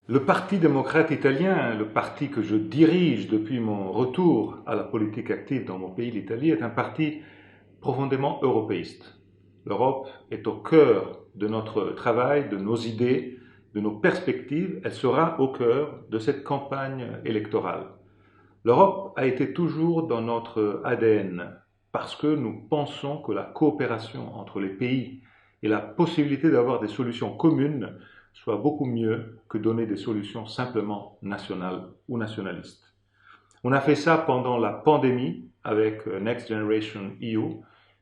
Le Parti démocrate italien, le parti que je dirige depuis mon retour à la politique active dans mon pays, l'Italie, est un parti profondément européiste. L'Europe est au cœur de notre travail, de nos idées, de nos perspectives. Elle sera au cœur de cette campagne électorale. L'Europe a été toujours dans notre ADN parce que nous pensons que la coopération entre les pays et la possibilité d'avoir des solutions communes soit beaucoup mieux que donner des solutions simplement nationales ou nationalistes. On a fait ça pendant la pandémie avec Next Generation EU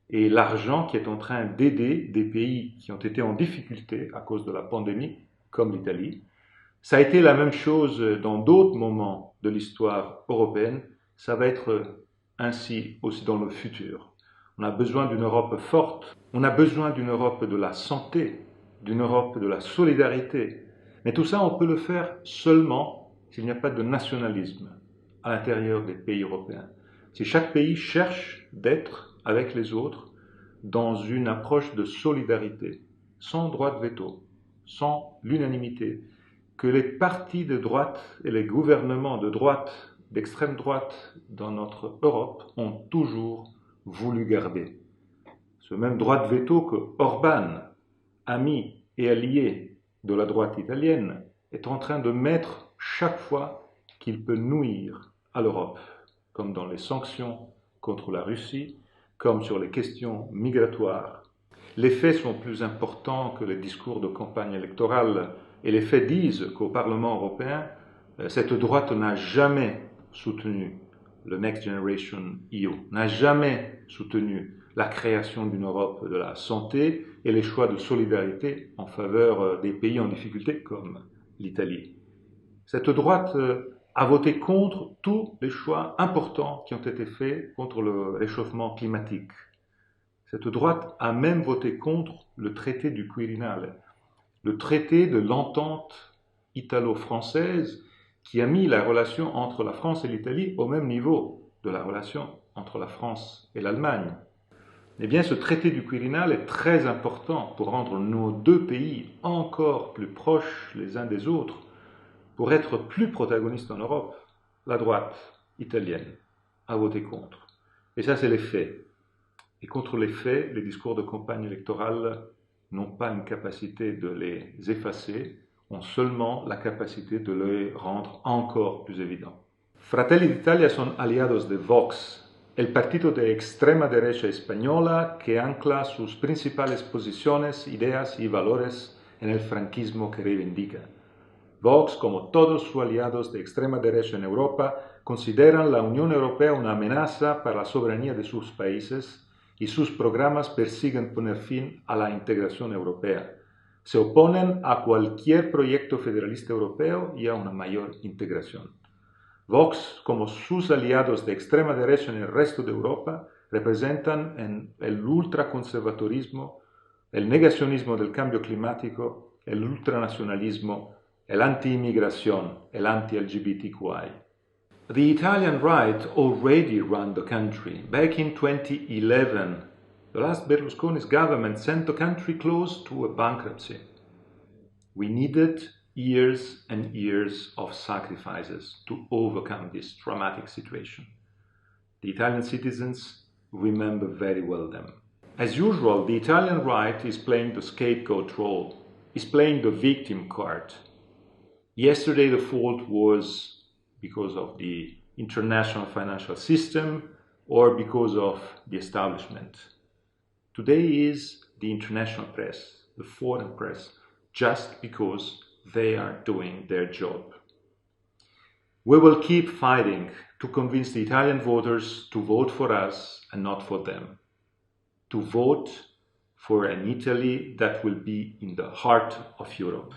et l'argent qui est en train d'aider des pays qui ont été en difficulté à cause de la pandémie, comme l'Italie. Ça a été la même chose dans d'autres moments de l'histoire européenne. Ça va être ainsi aussi dans le futur. On a besoin d'une Europe forte. On a besoin d'une Europe de la santé, d'une Europe de la solidarité. Mais tout ça, on peut le faire seulement s'il n'y a pas de nationalisme à l'intérieur des pays européens. Si chaque pays cherche d'être avec les autres dans une approche de solidarité, sans droit de veto, sans l'unanimité, que les partis de droite et les gouvernements de droite, d'extrême droite dans notre Europe ont toujours voulu garder. Ce même droit de veto que Orban, ami et allié de la droite italienne, est en train de mettre chaque fois qu'il peut nuire à l'Europe, comme dans les sanctions contre la Russie, comme sur les questions migratoires. Les faits sont plus importants que les discours de campagne électorale et les faits disent qu'au Parlement européen, cette droite n'a jamais soutenu le Next Generation EU, n'a jamais soutenu la création d'une Europe de la santé et les choix de solidarité en faveur des pays en difficulté comme l'Italie. Cette droite a voté contre tous les choix importants qui ont été faits contre le réchauffement climatique. Cette droite a même voté contre le traité du Quirinale, le traité de l'entente italo-française qui a mis la relation entre la France et l'Italie au même niveau de la relation entre la France et l'Allemagne. Eh bien, ce traité du Quirinal est très important pour rendre nos deux pays encore plus proches les uns des autres, pour être plus protagonistes en Europe. La droite italienne a voté contre. Et ça, c'est les faits. Et contre les faits, les discours de campagne électorale n'ont pas une capacité de les effacer, ont seulement la capacité de les rendre encore plus évidents. Fratelli d'Italia son aliados de Vox, el partido de extrema derecha española que ancla sus principales posiciones, ideas y valores en el franquismo que reivindica. Vox, como todos sus aliados de extrema derecha en Europa, consideran la Unión Europea una amenaza para la soberanía de sus países y sus programas persiguen poner fin a la integración europea. Se oponen a cualquier proyecto federalista europeo y a una mayor integración. Vox, como sus aliados de extrema derecha en el resto de Europa, representan el ultraconservadurismo, el negacionismo del cambio climático, el ultranacionalismo, el anti-inmigración, el anti-LGBTQI. The Italian right already ran the country. Back in 2011, the last Berlusconi's government sent the country close to a bankruptcy. We needed years and years of sacrifices to overcome this dramatic situation. The Italian citizens remember very well them. As usual, the Italian right is playing the scapegoat role, is playing the victim card. Yesterday the fault was because of the international financial system or because of the establishment. Today is the international press, the foreign press, just because they are doing their job. We will keep fighting to convince the Italian voters to vote for us and not for them. To vote for an Italy that will be in the heart of Europe.